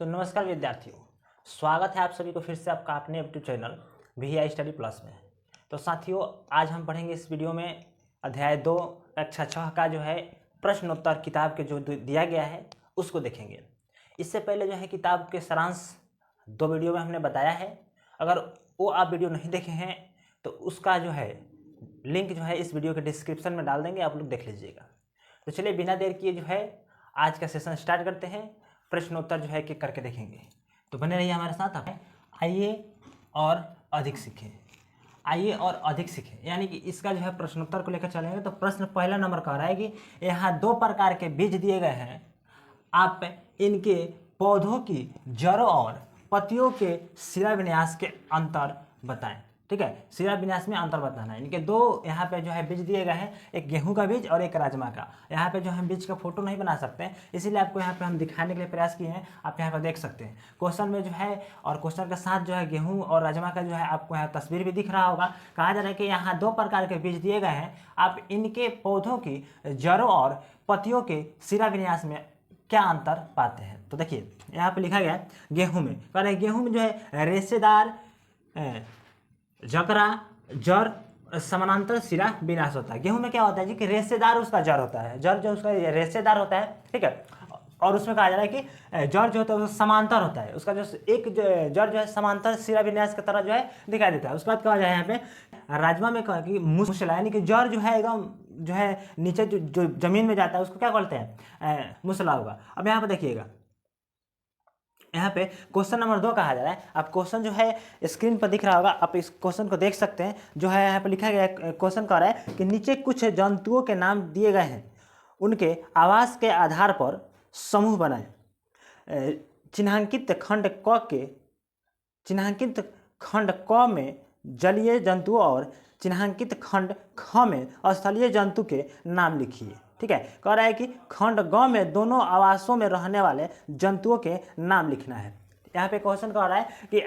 तो नमस्कार विद्यार्थियों, स्वागत है आप सभी को फिर से आपका अपने YouTube channel VI study plus में। तो साथियों, आज हम पढ़ेंगे इस वीडियो में अध्याय 2 कक्षा 6 का जो है प्रश्नोत्तर किताब के जो दिया गया है उसको देखेंगे। इससे पहले जो है किताब के सारांश 2 वीडियो में हमने बताया है। अगर वो आप वीडियो नहीं देखे हैं तो उसका जो है लिंक जो है इस वीडियो के डिस्क्रिप्शन में डाल देंगे, आप लोग देख लीजिएगा। तो चलिए बिना देर किए जो है आज का सेशन स्टार्ट करते हैं। प्रश्नोत्तर जो है कि करके देखेंगे, तो बने रहिए हमारे साथ। आप आइए और अधिक सीखें, आइए और अधिक सीखें, यानी कि इसका जो है प्रश्नोत्तर को लेकर चलेंगे। तो प्रश्न पहला नंबर कह रहा है कि यहाँ 2 प्रकार के बीज दिए गए हैं, आप इनके पौधों की जड़ों और पत्तियों के शिरा विन्यास के अंतर बताएं। ठीक है, शिरा विन्यास में अंतर बताना है। इनके 2 यहाँ पे जो है बीज दिए गए हैं, एक गेहूं का बीज और एक राजमा का। यहाँ पे जो हम बीज का फोटो नहीं बना सकते हैं, इसीलिए आपको यहाँ पे हम दिखाने के लिए प्रयास किए हैं। आप यहाँ पर देख सकते हैं क्वेश्चन में जो है, और क्वेश्चन के साथ जो है गेहूं और राजमा का जो है आपको यहाँ तस्वीर भी दिख रहा होगा। कहा जा रहा है कि यहाँ 2 प्रकार के बीज दिए गए हैं, आप इनके पौधों की जड़ों और पत्तियों के शिरा विन्यास में क्या अंतर पाते हैं। तो देखिए यहाँ पे लिखा गया है गेहूं में, कह रहे हैं गेहूं में जो है रेशेदार जकरा जड़ समानांतर शिरा विन्यास होता है। गेहूं में क्या होता है जी कि रेशेदार उसका जड़ होता है, जड़ जो उसका रेशेदार होता है, ठीक है। और उसमें कहा जा रहा है कि जड़ जो होता है वो समांतर होता है, उसका जो एक जड़ जो है समांतर शिरा विन्यास की तरह जो है दिखाई देता है। उसके बाद कहा जाए यहाँ पे राजमा में कहा कि मुसला, यानी कि जड़ जो है एकदम जो है नीचे जो जमीन में जाता है उसको क्या बोलते हैं, मुसला होगा। अब यहाँ पे देखिएगा, यहाँ पे क्वेश्चन नंबर 2 कहा जा रहा है। आप क्वेश्चन जो है स्क्रीन पर दिख रहा होगा, आप इस क्वेश्चन को देख सकते हैं। जो है यहाँ पे लिखा गया है, क्वेश्चन कह रहा है कि नीचे कुछ जंतुओं के नाम दिए गए हैं, उनके आवास के आधार पर समूह बनाएं। चिन्हांकित खंड क में जलीय जंतुओं और चिन्हांकित खंड ख में स्थलीय जंतु के नाम लिखिए। ठीक है, कह रहा है कि खंड ग में दोनों आवासों में रहने वाले जंतुओं के नाम लिखना है। यहाँ पे क्वेश्चन कह रहा है कि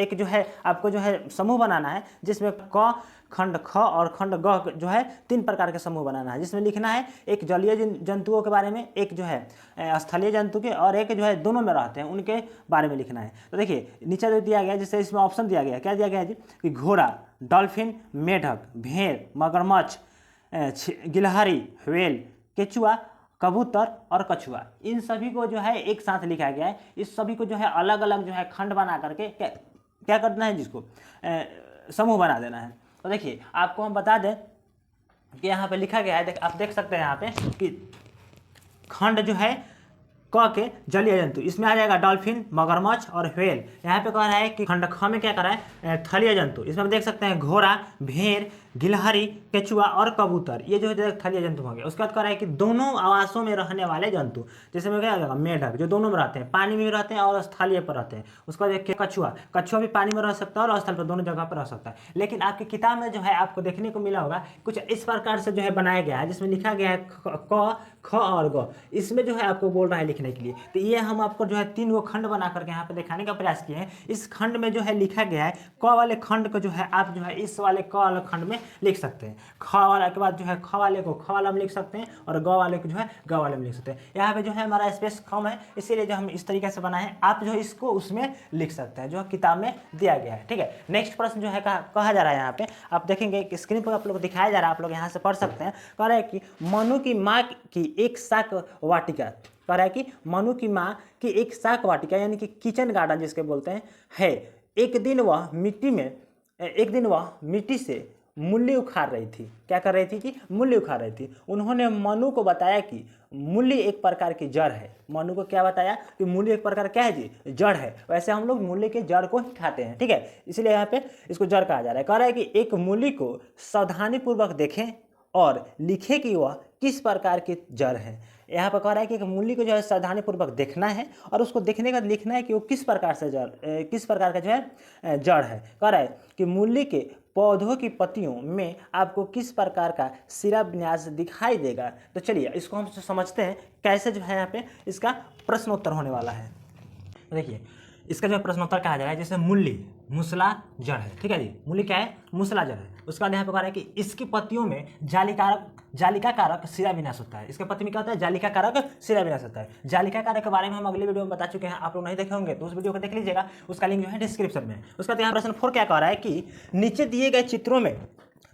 एक जो है आपको जो है समूह बनाना है, जिसमें क, खंड ख और खंड ग जो है 3 प्रकार के समूह बनाना है, जिसमें लिखना है एक जलीय जंतुओं के बारे में, एक जो है स्थलीय जंतु के, और एक जो है दोनों में रहते हैं उनके बारे में लिखना है। तो देखिए नीचे जो दिया गया है, जिससे इसमें ऑप्शन दिया गया है, क्या दिया गया है जी कि घोड़ा, डॉल्फिन, मेढक, भेड़, मगरमच्छ, गिलहरी, व्हेल, केचुआ, कबूतर और कछुआ, इन सभी को जो है एक साथ लिखा गया है। इस सभी को जो है अलग अलग जो है खंड बना करके क्या करना है, जिसको समूह बना देना है। तो देखिए आपको हम बता दें कि यहाँ पे लिखा गया है, आप देख सकते हैं यहाँ पे कि खंड जो है क के जलीय जंतु, इसमें आ जाएगा डॉल्फिन, मगरमच्छ और व्हेल। यहाँ पे कह रहा है कि खंड ख में क्या कर रहा है, थलीय जंतु, इसमें हम देख सकते हैं घोड़ा, भेड़, गिलहरी, केचुआ और कबूतर, ये जो है थलीय जंतु हो गया। उसके बाद कह रहा है कि दोनों आवासों में रहने वाले जंतु, जैसे में क्या होगा मेढक, जो दोनों में रहते हैं, पानी में भी रहते हैं और स्थलीय पर रहते हैं। उसके बाद देखिए कछुआ भी पानी में रह सकता है और स्थल पर, दोनों जगह पर रह सकता है। लेकिन आपकी किताब में जो है आपको देखने को मिला होगा कुछ इस प्रकार से जो है बनाया गया है, जिसमें लिखा गया है क, ख और ग। इसमें जो है आपको बोल रहा है लिखने के लिए। तो ये हम आपको जो है 3 गो खंड बना करके यहाँ पे दिखाने का प्रयास किए हैं। इस खंड में जो है लिखा गया है, क वाले खंड को जो है आप जो है इस वाले क वाले खंड में लिख सकते हैं। ख वाला के बाद जो है ख वाले को ख वाला में लिख सकते हैं और ग वाले को जो है ग वाले में लिख सकते हैं। यहाँ पे जो है हमारा स्पेस कम है, इसीलिए जो हम इस तरीके से बनाए हैं। आप जो है इसको उसमें लिख सकते हैं जो किताब में दिया गया है। ठीक है, नेक्स्ट प्रश्न जो है कहा जा रहा है, यहाँ पे आप देखेंगे कि स्क्रीन पर आप लोग को दिखाया जा रहा है, आप लोग यहाँ से पढ़ सकते हैं। कह रहा है कि मनु की माँ की एक शाक वाटिका, कह रहा है कि मनु की माँ की एक शाक वाटिका यानी कि किचन गार्डन जिसके बोलते हैं है। एक दिन वह मिट्टी से मूली उखाड़ रही थी। क्या कर रही थी कि मूली उखाड़ रही थी। उन्होंने मनु को बताया कि मूली एक प्रकार की जड़ है। मनु को क्या बताया कि मूली एक प्रकार क्या है जी, जड़ है। वैसे हम लोग मूली के जड़ को ही खाते हैं, ठीक है, इसलिए यहाँ पे इसको जड़ कहा जा रहा है। कह रहा है कि एक मूली को सावधानीपूर्वक देखें और लिखें कि वह किस प्रकार की जड़ है। यहाँ पर कह रहा है कि एक मूली को जो है सावधानीपूर्वक देखना है और उसको देखने का लिखना है कि वो किस प्रकार का जो है जड़ है। कह रहा है कि मूली के पौधों की पत्तियों में आपको किस प्रकार का शिरा विन्यास दिखाई देगा। तो चलिए इसको हम समझते हैं कैसे जो है यहाँ पे इसका प्रश्नोत्तर होने वाला है। देखिए इसका जो प्रश्नोत्तर कहा जा रहा है, जैसे मूली मूसला जड़ है, ठीक है जी, मूली क्या है, मूसला जड़ है। उसके बाद यहाँ पे कह रहा है कि इसकी पत्तियों में जालिका कारक शिरा विनाश होता है। इसके पत्ती में क्या होता है, जालिका कारक शिरा विनाश होता है। जालिका कारक के बारे में हम अगले वीडियो में बता चुके हैं, आप लोग नहीं देखे होंगे तो उस वीडियो को देख लीजिएगा, उसका लिंक जो है डिस्क्रिप्शन में। उसका यहाँ प्रश्न 4 क्या कह रहा है कि नीचे दिए गए चित्रों में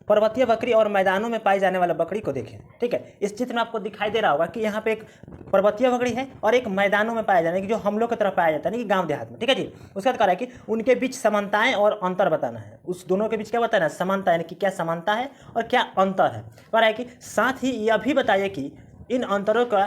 पर्वतीय बकरी और मैदानों में पाई जाने वाला बकरी को देखें, ठीक है। इस चित्र में आपको दिखाई दे रहा होगा कि यहाँ पे एक पर्वतीय बकरी है और एक मैदानों में पाया जाने की, जो हम लोग की तरफ पाया जाता है, गांव देहात में, ठीक है जी। उसके बाद कह रहा है कि उनके बीच समानताएं और अंतर बताना है। उस दोनों के बीच क्या बताना है, समानता, यानी कि क्या समानता है और क्या अंतर है। कह रहा है कि साथ ही यह भी बताइए कि इन अंतरों का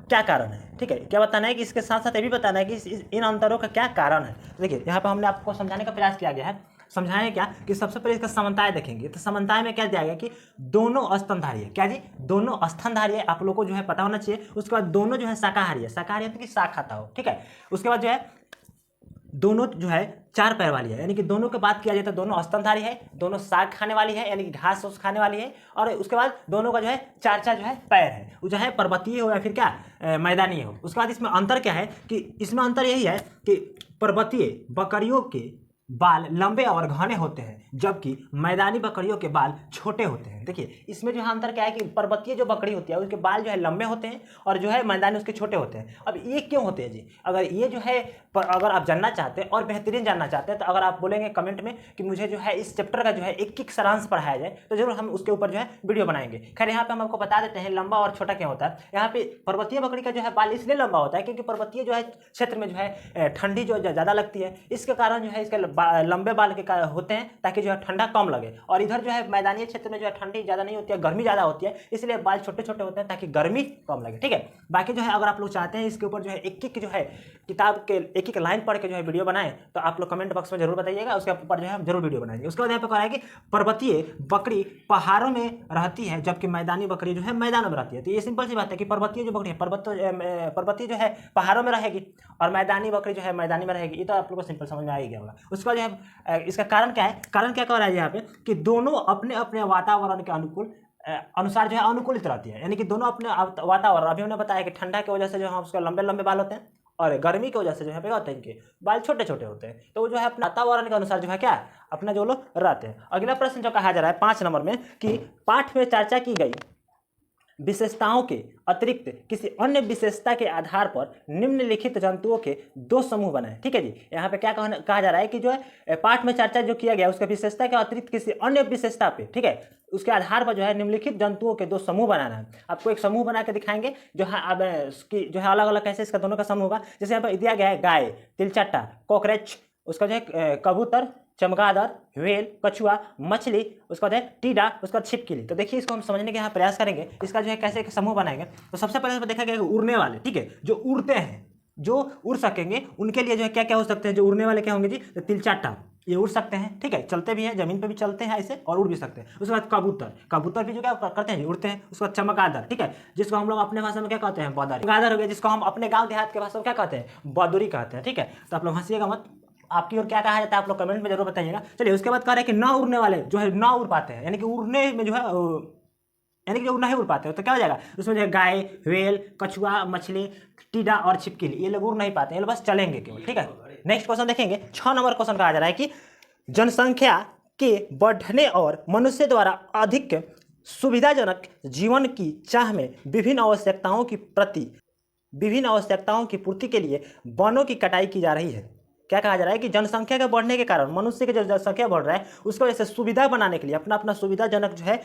क्या कारण है, ठीक है। क्या बताना है कि इसके साथ साथ ये भी बताना है कि इन अंतरों का क्या कारण है। देखिए यहाँ पर हमने आपको समझाने का प्रयास किया गया है। समझाएं क्या कि सबसे पहले इसका समानताएं देखेंगे, तो समानताएं में क्या दिया गया कि दोनों स्तनधारी है। क्या जी, दोनों स्तनधारी है, आप लोगों को जो है पता होना चाहिए। उसके बाद दोनों जो है शाकाहारी है, शाकाहारी है कि शाक खाता हो, ठीक है। उसके बाद जो है दोनों जो है 4 पैर वाली है, यानी कि दोनों की बात किया जाए तो दोनों स्तनधारी है, दोनों साग खाने वाली है, यानी कि घास फूस खाने वाली है। और उसके बाद दोनों का जो है 4 जो है पैर है, वो जो है पर्वतीय हो या फिर क्या मैदानी हो। उसके बाद इसमें अंतर क्या है कि इसमें अंतर यही है कि पर्वतीय बकरियों के बाल लंबे और घने होते हैं, जबकि मैदानी बकरियों के बाल छोटे होते हैं। देखिए इसमें जो है अंतर क्या है कि पर्वतीय जो बकरी होती है उसके बाल जो है लंबे होते हैं और जो है मैदानी उसके छोटे होते हैं। अब ये क्यों होते हैं जी, अगर ये जो है अगर आप जानना चाहते हैं और बेहतरीन जानना चाहते हैं तो अगर आप बोलेंगे कमेंट में कि मुझे जो है इस चैप्टर का जो है एक सारांश पढ़ाया जाए तो जरूर हम उसके ऊपर जो है वीडियो बनाएंगे। खैर यहाँ पे हम आपको बता देते हैं लंबा और छोटा क्या होता है। यहाँ पे पर्वतीय बकरी का जो है बाल इसलिए लंबा होता है क्योंकि पर्वतीय जो है क्षेत्र में जो है ठंडी जो ज़्यादा लगती है, इसके कारण जो है इसके लंबे बाल के होते हैं ताकि जो है ठंडा कम लगे। और इधर जो है मैदानी क्षेत्र में जो है ठंडी ज़्यादा नहीं होती है, गर्मी ज़्यादा होती है, इसलिए बाल छोटे छोटे होते हैं ताकि गर्मी कम लगे, ठीक है। बाकी जो है अगर आप लोग चाहते हैं इसके ऊपर जो है एक जो है किताब के एक लाइन पढ़ के जो है वीडियो बनाएं तो आप लोग कमेंट बॉक्स में जरूर बताइएगा, उसके ऊपर जो है हम जरूर वीडियो बनाएंगे। उसके बाद यहाँ पे कह रहा है कि पर्वतीय बकरी पहाड़ों में रहती है जबकि मैदानी बकरी जो है मैदानों में रहती है। तो ये सिंपल सी बात है कि पर्वतीय जो बकरी है पर्वतीय जो है पहाड़ों में रहेगी और मैदानी बकरी जो है मैदानी में रहेगी। ये तो आप लोग को सिंपल समझ में आ ही गया होगा। उसके बाद जो है इसका कारण क्या है, कारण क्या कह रहा है यहाँ पे कि दोनों अपने अपने वातावरण के अनुसार जो है अनुकूलित रहती है, यानी कि दोनों अपने वातावरण, अभी हमने बताया कि ठंडा की वजह से जो है उसके लंबे लंबे बाल होते हैं और गर्मी की वजह से जो है क्या होते हैं इनके बाल छोटे छोटे होते हैं। तो वो जो है अपने वातावरण के अनुसार जो है क्या अपना जो लोग रहते हैं। अगला प्रश्न जो कहा जा रहा है 5 नंबर में कि पाठ में चर्चा की गई विशेषताओं के अतिरिक्त किसी अन्य विशेषता के आधार पर निम्नलिखित जंतुओं के 2 समूह बनाएं, ठीक है जी। यहाँ पे क्या कहा जा रहा है कि जो है पाठ में चर्चा जो किया गया उसके विशेषता के अतिरिक्त किसी अन्य विशेषता पे, ठीक है, उसके आधार पर जो है निम्नलिखित जंतुओं के 2 समूह बनाना है। आपको एक समूह बना के दिखाएंगे जो है अब उसकी जो है अलग अलग कैसे इसका दोनों का समूह होगा। जैसे यहाँ पर दिया गया है गाय, तिलचट्टा, कॉकरोच, उसका जो है कबूतर, चमगादड़, व्हेल, कछुआ, मछली, उसका जो है टीडा, उसका छिपकली। तो देखिए इसको हम समझने के यहाँ प्रयास करेंगे, इसका जो है कैसे समूह बनाएंगे। तो सबसे पहले देखा गया उड़ने वाले, ठीक है, जो उड़ते हैं, जो उड़ सकेंगे उनके लिए जो है क्या क्या हो सकते हैं, जो उड़ने वाले क्या होंगे जी, तो तिलचट्टा ये उड़ सकते हैं, ठीक है, चलते भी हैं, जमीन पे भी चलते हैं ऐसे और उड़ भी सकते हैं। उसके बाद कबूतर भी जो क्या करते हैं जी, उड़ते हैं। उसके बाद चमगादड़, ठीक है, जिसको हम लोग अपने भाषा में क्या कहते हैं, बदरी। चमगादड़ हो गया जिसको हम अपने गाँव देहात के भाषा में क्या कहते हैं, बदुरी कहते हैं, ठीक है। तो आप लोग हंसिएगा मत, आपकी और क्या कहा जाता है आप लोग कमेंट में जरूर बताइएगा। चलिए उसके बाद कह रहे हैं कि ना उड़ने वाले जो है ना उड़ पाते हैं, यानी कि उड़ने में जो है यानी कि जो नहीं उड़ पाते हो तो क्या हो जाएगा, उसमें जो है गाय, व्हेल, कछुआ, मछली, टीडा और छिपकली, ये लोग उड़ नहीं पाते, ये लोग बस चलेंगे केवल, ठीक है। नेक्स्ट क्वेश्चन देखेंगे 6 नंबर क्वेश्चन कहा जा रहा है कि जनसंख्या के बढ़ने और मनुष्य द्वारा अधिक सुविधाजनक जीवन की चाह में विभिन्न आवश्यकताओं की पूर्ति के लिए वनों की कटाई की जा रही है। क्या कहा जा रहा है कि जनसंख्या के बढ़ने के कारण मनुष्य की जो जनसंख्या बढ़ रहा है उसकी वजह से सुविधा बनाने के लिए अपना सुविधाजनक जो है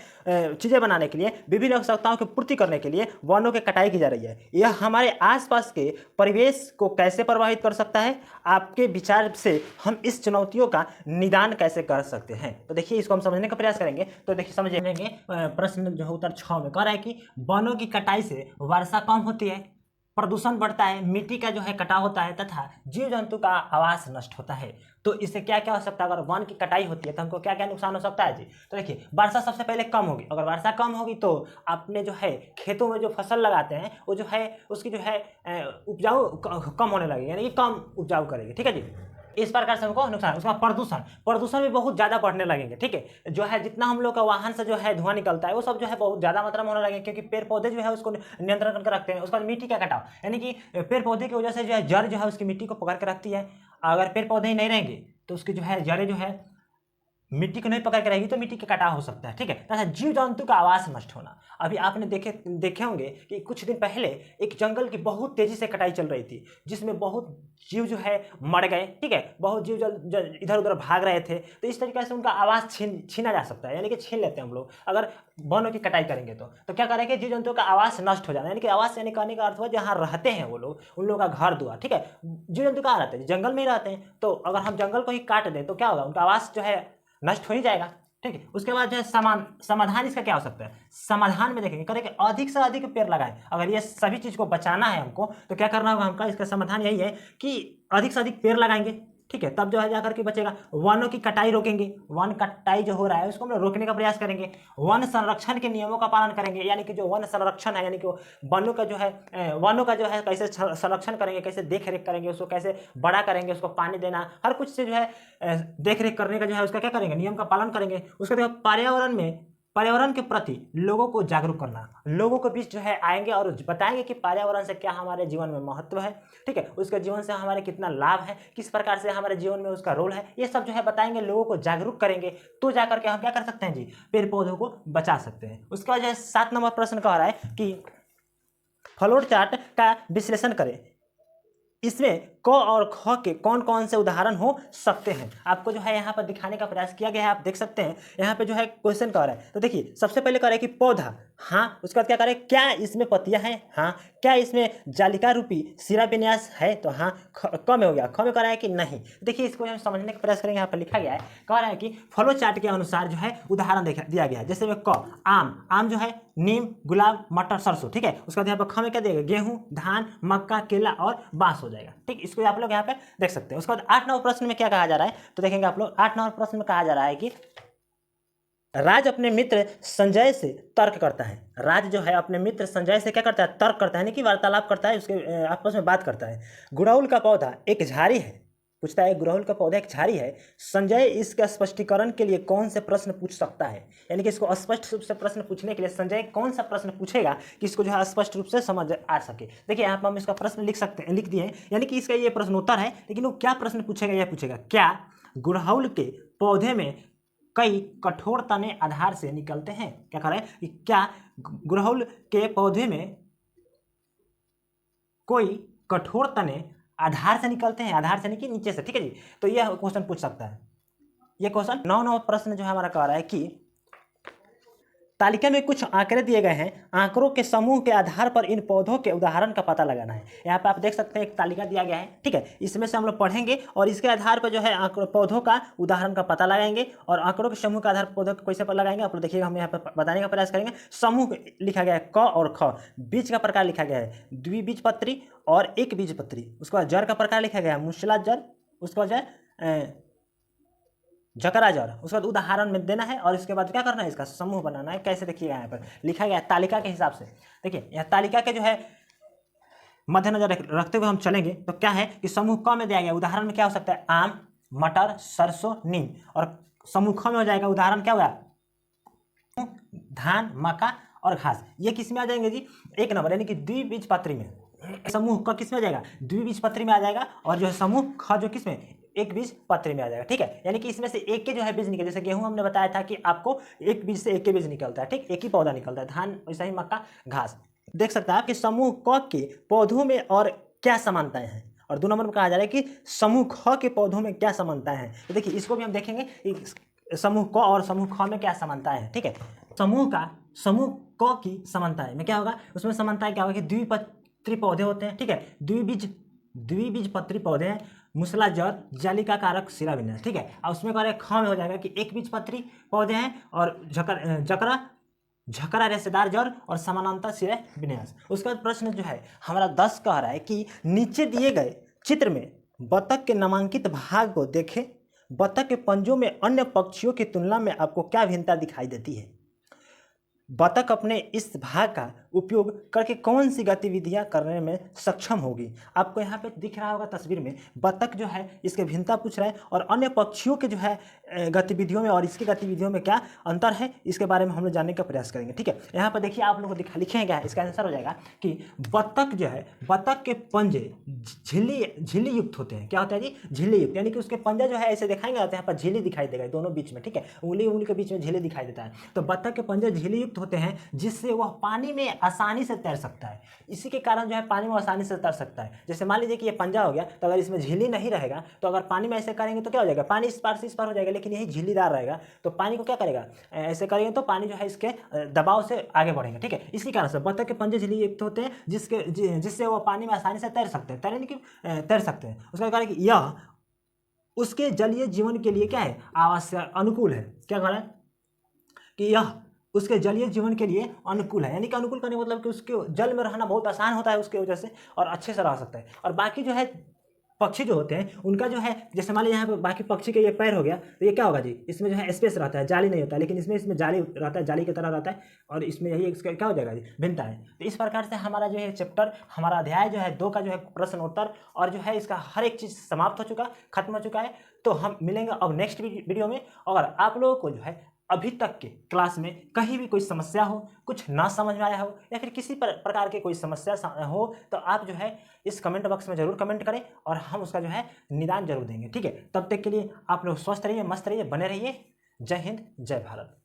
चीज़ें बनाने के लिए विभिन्न आवश्यकताओं की पूर्ति करने के लिए वनों की कटाई की जा रही है। यह हमारे आसपास के परिवेश को कैसे प्रभावित कर सकता है, आपके विचार से हम इस चुनौतियों का निदान कैसे कर सकते हैं। तो देखिए इसको हम समझने का प्रयास करेंगे। तो देखिए समझेंगे प्रश्न जो है उत्तर 6 में कह रहा है कि वनों की कटाई से वर्षा कम होती है, प्रदूषण बढ़ता है, मिट्टी का जो है कटाव होता है तथा जीव जंतु का आवास नष्ट होता है। तो इससे क्या क्या हो सकता है, अगर वन की कटाई होती है तो हमको क्या क्या नुकसान हो सकता है जी। तो देखिए वर्षा सबसे पहले कम होगी, अगर वर्षा कम होगी तो आपने जो है खेतों में जो फसल लगाते हैं वो जो है उसकी जो है उपजाऊ कम होने लगेगी, यानी कि कम उपजाऊ करेगी, ठीक है जी। इस प्रकार से हमको नुकसान। उसका प्रदूषण, प्रदूषण भी बहुत ज़्यादा बढ़ने लगेंगे, ठीक है। जो है जितना हम लोग का वाहन से जो है धुआं निकलता है वो सब जो है बहुत ज़्यादा मात्रा में होने लगेंगे, क्योंकि पेड़ पौधे जो है उसको नियंत्रण करके रखते हैं। उसका मिट्टी का कटाव, यानी कि पेड़ पौधे की वजह से जो है जड़ जो है उसकी मिट्टी को पकड़ के रखती है। अगर पेड़ पौधे ही नहीं रहेंगे तो उसकी जो है जड़ें जो है मिट्टी को नहीं पकड़ के रहेगी तो मिट्टी का कटाव हो सकता है, ठीक है। तथा जीव जंतु का आवास नष्ट होना। अभी आपने देखे होंगे कि कुछ दिन पहले एक जंगल की बहुत तेजी से कटाई चल रही थी, जिसमें बहुत जीव जो है मर गए, ठीक है। बहुत जीव इधर उधर भाग रहे थे। तो इस तरीके से उनका आवास छीना जा सकता है, यानी कि छीन लेते हैं हम लोग अगर वनों की कटाई करेंगे तो क्या करेंगे, जीव जंतुओं का आवास नष्ट हो जाना। यानी कि आवास यानी कहने का अर्थ हुआ जहाँ रहते हैं वो लोग, उन लोगों का घर द्वार, ठीक है। जीव जंतु कहाँ रहते हैं, जंगल में ही रहते हैं। तो अगर हम जंगल को ही काट दें तो क्या होगा, उनका आवास जो है नष्ट हो ही जाएगा, ठीक है। उसके बाद जो है समाधान इसका क्या हो सकता है। समाधान में देखेंगे, करेंगे अधिक से अधिक पेड़ लगाएं। अगर ये सभी चीज को बचाना है हमको तो क्या करना होगा हमका, इसका समाधान यही है कि अधिक से अधिक पेड़ लगाएंगे, ठीक है। तब जो है जाकर के बचेगा। वनों की कटाई रोकेंगे, वन कटाई जो हो रहा है उसको हम लोग रोकने का प्रयास करेंगे। वन संरक्षण के नियमों का पालन करेंगे, यानी कि जो वन संरक्षण है, यानी कि वनों का जो है कैसे संरक्षण करेंगे, कैसे देख रेख करेंगे, उसको कैसे बड़ा करेंगे, उसको पानी देना, हर कुछ से जो है देख रेख करने का जो है उसका क्या करेंगे, नियम का पालन करेंगे। उसके बाद पर्यावरण के प्रति लोगों को जागरूक करना, लोगों के बीच जो है आएंगे और बताएंगे कि पर्यावरण से क्या हमारे जीवन में महत्व है, ठीक है। उसके जीवन से हमारे कितना लाभ है, किस प्रकार से हमारे जीवन में उसका रोल है, ये सब जो है बताएंगे, लोगों को जागरूक करेंगे। तो जाकर के हम क्या कर सकते हैं जी, पेड़ पौधों को बचा सकते हैं। उसके बाद जो है 7 नंबर प्रश्न कह रहा है कि फ्लोर चार्ट का विश्लेषण करें, इसमें क और ख के कौन कौन से उदाहरण हो सकते हैं। आपको जो है यहाँ पर दिखाने का प्रयास किया गया है, आप देख सकते हैं यहाँ पे जो है क्वेश्चन कर रहा है। तो देखिए सबसे पहले कह रहा है कि पौधा, हाँ। उसके बाद क्या करें, क्या इसमें पत्तियां हैं, हाँ। क्या इसमें जालिका रूपी सिरा विन्यास है, तो हाँ। क में हो गया, ख में कह रहा है कि नहीं। देखिए इसको हम समझने का प्रयास करेंगे। यहाँ पर लिखा गया है, कह रहा है कि फ्लो चार्ट के अनुसार जो है उदाहरण दिया गया है। जैसे में क आम जो है, नीम, गुलाब, मटर, सरसों, ठीक है। उसके बाद यहाँ पर ख में क्या देगा, गेहूं, धान, मक्का, केला और बांस हो जाएगा, ठीक। इसको आप लोग यहाँ पे देख सकते हैं। उसके बाद 8 नंबर प्रश्न में क्या कहा जा रहा है, तो देखेंगे आप लोग 8 नंबर प्रश्न में कहा जा रहा है कि राज अपने मित्र संजय से तर्क करता है। राज जो है अपने मित्र संजय से क्या करता है, तर्क करता है, यानी कि वार्तालाप करता है, उसके आपस में बात करता है। गुड़हल का पौधा एक झाड़ी है, पूछता है गुड़हल का पौधा एक झाड़ी है, संजय इसके स्पष्टीकरण के लिए कौन से प्रश्न पूछ सकता है। यानी कि इसको स्पष्ट रूप से प्रश्न पूछने के लिए संजय कौन सा प्रश्न पूछेगा कि इसको जो है स्पष्ट रूप से समझ आ सके। देखिए यहाँ पर हम इसका प्रश्न लिख दिए हैं, यानी कि इसका ये प्रश्न उत्तर है, लेकिन वो क्या प्रश्न पूछेगा, यह पूछेगा क्या गुड़हल के पौधे में कई कठोर तने आधार से निकलते हैं। क्या कह रहे हैं कि क्या गुड़हल के पौधे में कोई कठोर तने आधार से निकलते हैं, आधार से नहीं कि नीचे से, ठीक है जी। तो यह क्वेश्चन पूछ सकता है। यह क्वेश्चन 9 नंबर प्रश्न जो है हमारा कह रहा है कि तालिका में कुछ आंकड़े दिए गए हैं, आंकड़ों के समूह के आधार पर इन पौधों के उदाहरण का पता लगाना है। यहाँ पे आप देख सकते हैं एक तालिका दिया गया है, ठीक है। इसमें से हम लोग पढ़ेंगे और इसके आधार पर जो है पौधों का उदाहरण का पता लगाएंगे और आंकड़ों के समूह के आधार पर पौधों को कैसे पता लगाएंगे आप लोग देखिएगा। हम यहाँ पर बताने का प्रयास करेंगे। समूह लिखा गया है क और ख, बीज का प्रकार लिखा गया है द्विबीजपत्री और एक बीजपत्री। उसके बाद जड़ का प्रकार लिखा गया है मूसला जड़, उसके बाद जो है जकरा जड़। उसके बाद उदाहरण में देना है और इसके बाद क्या करना है, इसका समूह बनाना है। कैसे देखिएगा यहाँ पर लिखा गया है तालिका के हिसाब से। देखिए यह तालिका के जो है मद्देनजर रखते हुए हम चलेंगे तो क्या है कि समूह क में दिया गया उदाहरण में क्या हो सकता है, आम, मटर, सरसों, नीम। और समूह ख में हो जाएगा उदाहरण क्या होगा, धान, मक्का और घास। ये किस में आ जाएंगे जी, 1 नंबर यानी कि द्विबीजपत्री में। समूह क किस में आ जाएगा, द्विबीजपत्री में आ जाएगा। और जो है समूह ख जो किस में, एक बीज पत्री में आ जाएगा, ठीक है। यानी कि इसमें से एक के जो है बीज निकले, जैसे गेहूं हमने बताया था कि आपको एक बीज से एक के बीज निकलता है, ठीक, एक ही पौधा निकलता है। धान वैसा ही मक्का, घास। देख सकते हैं कि समूह क के पौधों में और क्या समानताएं हैं। और 2 नंबर में कहा जा रहा है कि समूह ख के पौधों में क्या समानताएं हैं। तो देखिए इसको भी हम देखेंगे समूह क और समूह ख में क्या समानताएं हैं, ठीक है। समूह क की समानताएं में क्या होगा, उसमें समानताएं क्या होगा कि द्विबीजपत्री पौधे होते हैं, ठीक है। द्विबीजपत्री पौधे हैं, मूसला जड़, जालिका कारक सिरा विन्यास, ठीक है। और उसमें कह रहे ख में हो जाएगा कि एक बीजपत्री पौधे हैं और झकरा रेशेदार जड़ और समानांतर सिरे विन्यास। उसके बाद प्रश्न जो है हमारा 10 कह रहा है कि नीचे दिए गए चित्र में बतख के नामांकित भाग को देखें। बतख के पंजों में अन्य पक्षियों की तुलना में आपको क्या भिन्नता दिखाई देती है। बतख अपने इस भाग का उपयोग करके कौन सी गतिविधियां करने में सक्षम होगी। आपको यहाँ पे दिख रहा होगा तस्वीर में, बतख जो है इसके भिन्नता पूछ रहा है और अन्य पक्षियों के जो है गतिविधियों में और इसकी गतिविधियों में क्या अंतर है, इसके बारे में हम लोग जानने का प्रयास करेंगे। ठीक है, यहाँ पर देखिए आप लोग को लिखेंगे, इसका आंसर हो जाएगा कि बतख जो है, बतख के पंजे झिल्ली युक्त होते हैं। क्या होता है जी? झिल्ली युक्त, यानी कि उसके पंजा जो है ऐसे दिखाएंगे, यहाँ पर झिल्ली दिखाई देगा दोनों बीच में। ठीक है, उंगली के बीच में झिल्ली दिखाई देता है। तो बतख के पंजे झिल्ली युक्त होते हैं जिससे वह पानी में आसानी से तैर सकता है। इसी के कारण जो है पानी में आसानी से तैर सकता है। जैसे मान लीजिए कि ये पंजा हो गया, तो अगर इसमें झिल्ली नहीं रहेगा तो अगर पानी में ऐसे करेंगे तो क्या हो जाएगा, पानी इस पार से इस पार हो जाएगा, लेकिन यही झिल्लीदार रहेगा तो पानी को क्या करेगा, ऐसे करेंगे तो पानी जो है इसके दबाव से आगे बढ़ेंगे। ठीक है, इसी कारण से बतख के पंजे झिल्ली युक्त होते हैं जिससे वो पानी में आसानी से तैर सकते हैं, तैर सकते हैं। उसका कारण कि यह उसके जलीय जीवन के लिए क्या है, आवश्यक अनुकूल है। क्या कह रहा है कि यह उसके जलीय जीवन के लिए अनुकूल है, यानी कि अनुकूल करने मतलब कि उसके जल में रहना बहुत आसान होता है उसके वजह से, और अच्छे से रह सकता है। और बाकी जो है पक्षी जो होते हैं उनका जो है, जैसे मान लीजिए यहाँ पे बाकी पक्षी के ये पैर हो गया, तो ये क्या होगा जी, इसमें जो है स्पेस रहता है, जाली नहीं होता है, लेकिन इसमें जाली रहता है, जाली की तरह रहता है, और इसमें यही इसका क्या हो जाएगा जी, भिन्नता है। तो इस प्रकार से हमारा जो है चैप्टर, हमारा अध्याय जो है 2 का जो है प्रश्न उत्तर और जो है इसका हर एक चीज़ समाप्त हो चुका, खत्म हो चुका है। तो हम मिलेंगे अब नेक्स्ट वीडियो में। और आप लोगों को जो है अभी तक के क्लास में कहीं भी कोई समस्या हो, कुछ ना समझ में आया हो, या फिर किसी प्रकार की कोई समस्या हो, तो आप जो है इस कमेंट बॉक्स में जरूर कमेंट करें और हम उसका जो है निदान जरूर देंगे। ठीक है, तब तक के लिए आप लोग स्वस्थ रहिए, मस्त रहिए, बने रहिए। जय हिंद, जय भारत।